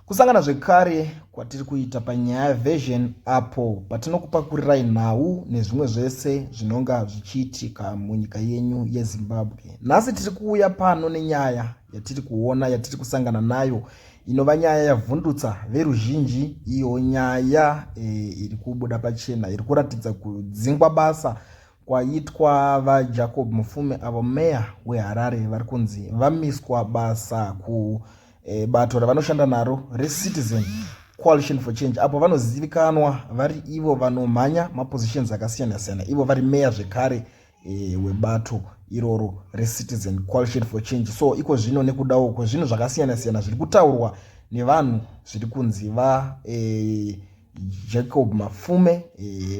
Kusangana zvekare kwatiri kuita panyaya version apo patinokupakurirai nhau nezvimwe zvese zvinonga zvichiitika munyika yenyu yeZimbabwe. Nhasi tiri kuuya pano nenyaya yatiri kuona yatiri kusangana nayo inova nyaya yavhundutsa veruzhinji, iyo nyaya iri kubuda pachena iri kuratidza kudzingwa basa kwaitwa vaJacob Mufumi avo meya weHarare vari kunzi vamiswa basa bato ravanoshanda naro reCitizen Coalition for Change, apo vanozivikanwa vari ivo vanomhanya mapositions akasiyana siyana, ivo vari meya zvekare webato iroro reCitizen Coalition for Change. So iko zvino nekudawo kwezvinhu zvakasiyana siyana zviri kutaurwa nevanhu zviri kunzi Jacob Mafumi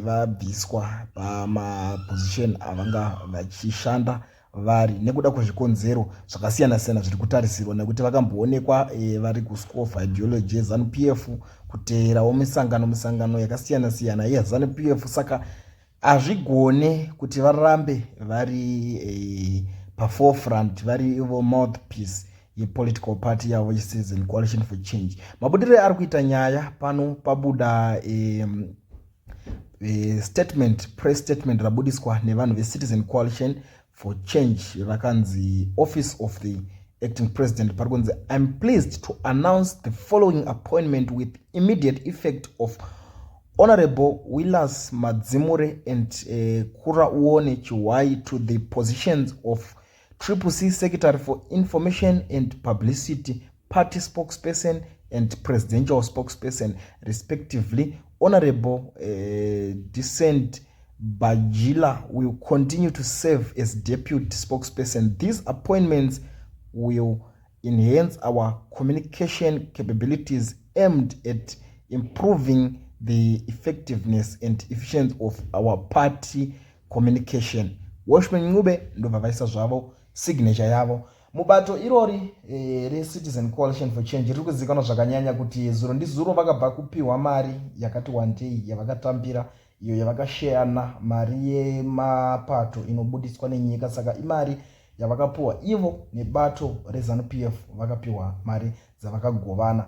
vabviswa pamaposition avanga vachishanda vari nekuda kwezvikonzero zvakasiyana siyana zviri kutarisirwa, nekuti vakamboonekwa vari kuscofa ideology yeZANU-PF, kuteerawo misangano yakasiyana siyana yeZANU-PF. Saka hazvigone kuti varambe vari paforefront, vari ivo mouthpiece yepolitical party yavo yeCitizen Coalition for Change. Mabudiro ari kuita nyaya pano pabuda press statement rabudiswa nevanhu veCitizen Coalition for Change rakanzi Office of the Acting President parikunzi, I'm pleased to announce the following appointment with immediate effect of Honorable Willas Madzimure and Kura Uone Chiwai to the positions of CCC Secretary for Information and Publicity, Party Spokesperson and Presidential Spokesperson, respectively. Honorable Descent Bajila will continue to serve as Deputy Spokesperson. These appointments will enhance our communication capabilities aimed at improving the effectiveness and efficiency of our party communication. Watchman Ngube ndo vavaisa zvavo signature yavo mubato irori reCitizen Coalition for Change. Riri kuzikanwa zvakanyanya kuti zuro ndizuro vakabva kupiwa mari yakati wandei yavakatambira, iyo yavakasheana, mari yemapato inobudiswa nenyika. Saka imari yavakapiwa ivo nebato reZANU-PF, vakapiwa mari dzavakagovana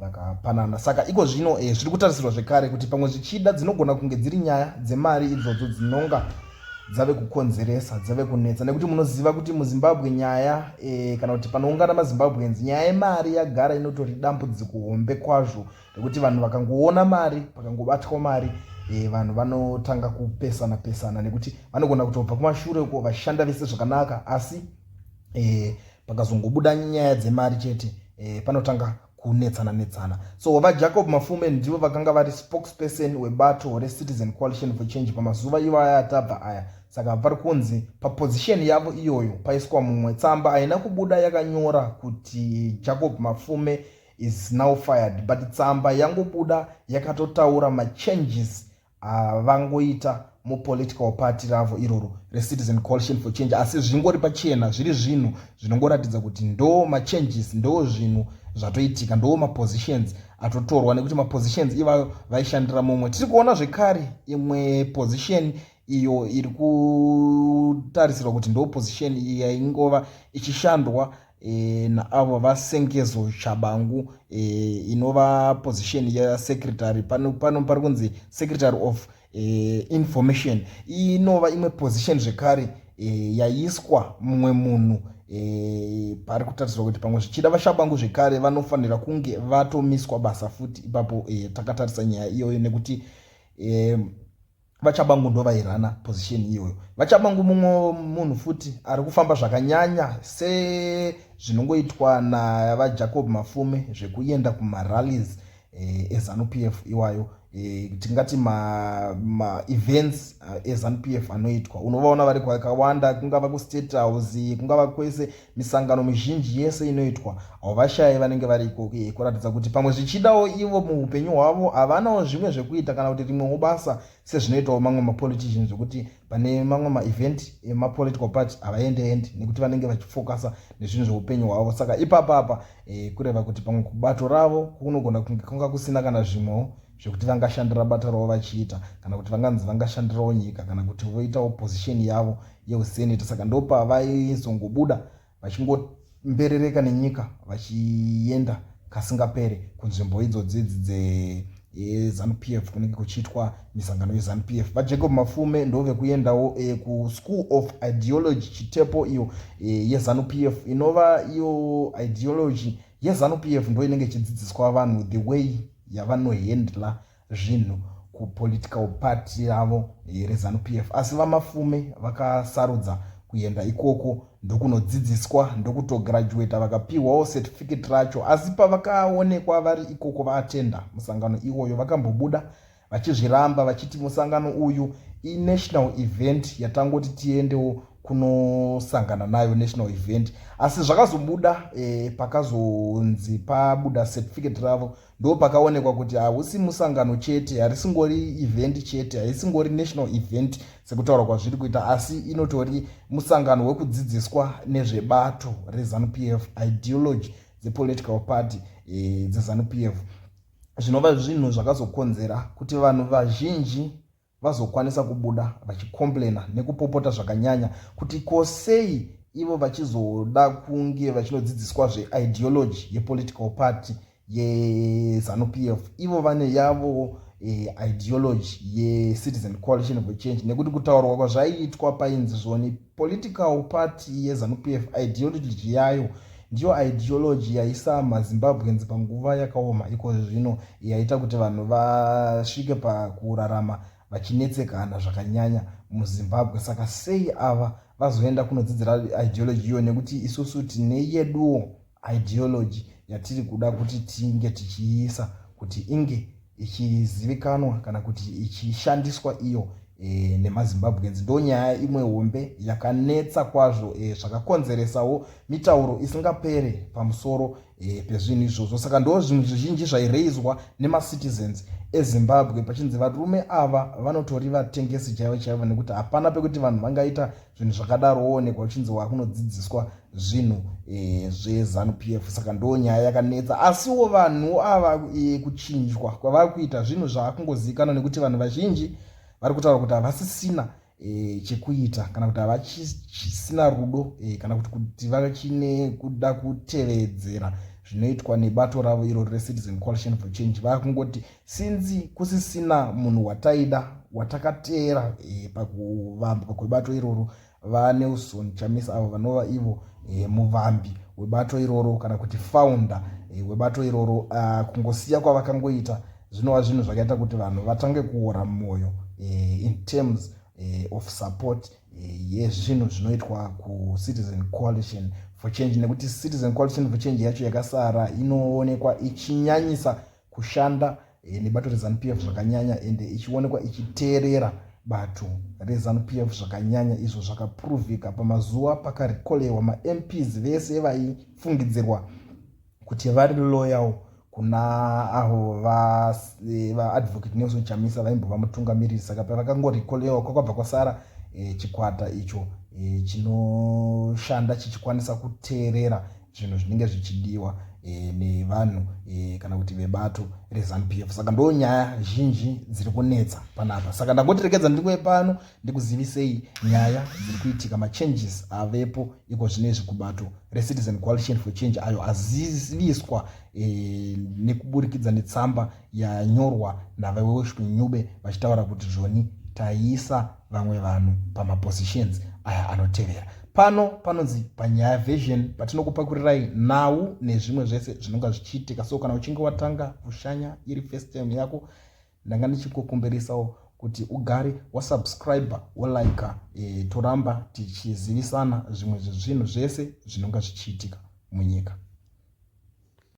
vakapanana. Saka iko zvino zviri kutarisirwa zvekare kuti pamwe zvichida dzinogona kunge dziri nyaya dzemari idzodzo dzinonga dzave kukonzeresa, dzave kunetsa, nekuti munoziva kuti muZimbabwe nyaya kana kuti panoungana maZimbabweans nyaya yemari yagara inotori dambudziko hombe kwazvo, nekuti vanhu vakangoona mari, pakangobatwa mari, vanhu vanotanga kupesana nekuti vanogona kutobva kumashure uko vashanda vese zvakanaka, asi pakazongobuda nyaya dzemari chete panotanga kunetsana. So vaJacob Mafumi ndivo vakanga vari spokesperson webato reCitizen Coalition for Change pamazuva iwaya atabva aya. Saka vari kunzi paposition yavo iyoyo paiswa mumwe tsamba haina kubuda yakanyora kuti Jacob Mafumi is now fired, but tsamba yangobuda yakatotaura machanges vangoita mupolitical party ravo iroro reCitizen Coalition for Change, asi zvingori pachena, zviri zvinhu zvinongoratidza kuti ndo machanges, ndo zvinhu zvatoitika, ndo mapositions atotorwa, nekuti mapositions ivayo vaishandira mumwe. Tiri kuona zvekare imwe position iyo iri kutarisirwa kuti ndo position yaingova ichishandwa naavo vaSengezo Chabangu, inova position yasecretary pano pari kunzi Secretary of Information. Inova imwe position zvekare yaiswa mumwe munhu pari kutarisirwa kuti pamwe zvichida vaShabangu zvekare vanofanira kunge vatomiswa basa futi ipapo. Takatarisa nyaya iyoyo nekuti vaChabangu ndo vairana position iyoyo. vaChabangu mumwe munhu futi ari kufamba zvakanyanya sezvinongoitwa navaJacob Mafumi zvekuenda kumarallies eZANU-PF iwayo, tingati ma-events eZANU-PF anoitwa, unovaona vari kwakawanda, kungava kuState House, kungava kwese misangano mizhinji yese inoitwa, havashai vanenge variko, kuratidza kuti pamwe zvichidawo ivo muupenyu hwavo havanawo zvimwe zvekuita kana kuti rimwewo basa sezvinoitawo mamwe mapoliticians, zvekuti pane mamwe maevent emapolitical party havaendeende nekuti vanenge vachifokasa nezvinhu zveupenyu hwavo. Saka ipapapa kureva kuti pamwe kubato ravo kunogona kunge kunga kusina kana zvimwewo zvekuti vangashandira bata ravo vachiita, kana kuti vanganzi vangashandirawo nyika, kana kuti voitawo position yavo yeuseneta. Saka ndopa vaizongobuda vachingomberereka nenyika vachienda kasingapere kunzvimbo idzodzi ZANU-PF kunenge kuchiitwa misangano yeZANU-PF. vaJacob Mafume ndove kuendawo kuSchool of Ideology Chitepo iyo yeZANU-PF inova iyo ideology yeZANU-PF ndo inenge ichidzidziswa vanhu the way yavanohendla zvinhu kupolitical party yavo reZANU-PF. asi vaMafume vakasarudza kuenda ikoko ndokunodzidziswa ndokutograduata vakapiwawo certificate racho. asi pavakaonekwa vari ikoko vaatenda musangano iwoyo vakambobuda vachizviramba vachiti musangano uyu inational event yatangoti tiendewo kunosangana nayo national event. asi zvakazobuda pakazonzi pabuda certificate ravo ndo pakaonekwa kuti hausi musangano chete, harisingori event chete, haisingori national event sekutaura kwazviri kuita, asi inotori musangano wekudzidziswa nezvebato reZANU-PF, ideology dzepolitical party dzeZANU-PF. zvinova zvinhu zvakazokonzera kuti vanhu vazhinji vazokwanisa kubuda vachicomplaina nekupopota zvakanyanya kuti kosei ivo vachizoda kunge vachinodzidziswa zveideology yepolitical party yeZANU-PF ivo vane yavo ideology yeCitizen Coalition for Change. nekuti kutaurwa kwazvaiitwa painzi zvoni political party yeZANU-PF ideology yayo ndiyo ideology yaisa maZimbabweans panguva yakaoma iko zvino, yaita kuti vanhu vasvike pakurarama vachinetsekana zvakanyanya muZimbabwe. saka sei ava vazoenda kunodzidzira ideology iyo, nekuti isusu tine yeduwo ideology yatiri kuda kuti tinge tichiisa kuti inge ichizivikanwa kana kuti ichishandiswa iyo nemaZimbabweans. ndo nyaya imwe hombe yakanetsa kwazvo zvakakonzeresawo mitauro isingapere pamusoro pezvinhu izvozvo. saka ndo zvinhu zvizhinji zvaireizwa nemacitizens eZimbabwe pachinzi varume ava vanotori vatengesi chaivo chaivo, nekuti hapana pekuti vanhu vangaita zvinhu zvakadarowo nekuchinzi wakunodzidziswa zvinhu zveZANU-PF. saka ndo nyaya yakanetsa. asiwo vanhu ava kuchinjwa kwavari kuita zvinhu zvaakungozivikanwa nekuti vanhu vazhinji vari kutaura kuti havasisina chekuita kana kuti havachisina rudo kana kuti vachine kuda kutevedzera zvinoitwa nebato ravo iro reCitizen Coalition for Change. vakungoti sinzi kusisina munhu wataida watakateera pakuvamba kwebato iroro vaNelson Chamisa avo vanova ivo muvambi webato iroro kana kuti founder webato iroro. kungosiya kwavakangoita zvinova zvinhu zvakaita kuti vanhu vatange kuora mwoyo in terms of support yezvinhu zvinoitwa kuCitizen Coalition for Change, nekuti Citizen Coalition for Change yacho yakasara inoonekwa ichinyanyisa kushanda nebato reZANU-PF zvakanyanya ende ichionekwa ichiteerera bato reZANU-PF zvakanyanya. izvo zvakapuruvhika pamazuva pakarikolewa maMPs vese vaifungidzirwa kuti vari loyal kuna avo vaadvocate Nelson Chamisa vaimbova mutungamiriri. saka pavakangorikolewa kwakabva kwasara chikwata icho chinoshanda chichikwanisa kuteerera zvinhu zvinenge zvichidiwa nevanhu kana kuti vebato reZANU-PF. saka ndo nyaya zhinji dziri kunetsa panapa. saka ndangotirekedza ndikuve pano ndikuzivisei nyaya dziri kuitika, machanges avepo iko zvinezvi kubato reCitizen Coalition for Change ayo aziviswa nekuburikidza netsamba yanyorwa navaWorshiping Nyube vachitaura kuti zvoni taisa vamwe vanhu pamapositions aya anotevera. pano panonzi Panyaya Vision patinokupakurirai nhau nezvimwe zvese zvinonga zvichiitika. so kana uchinge watanga kushanya iri first time yako ndanga ndichikukumbirisawo kuti ugare wasubscribe wolike toramba tichizivisana zvimwe zvezvinhu zvese zvinonga zvichiitika munyika.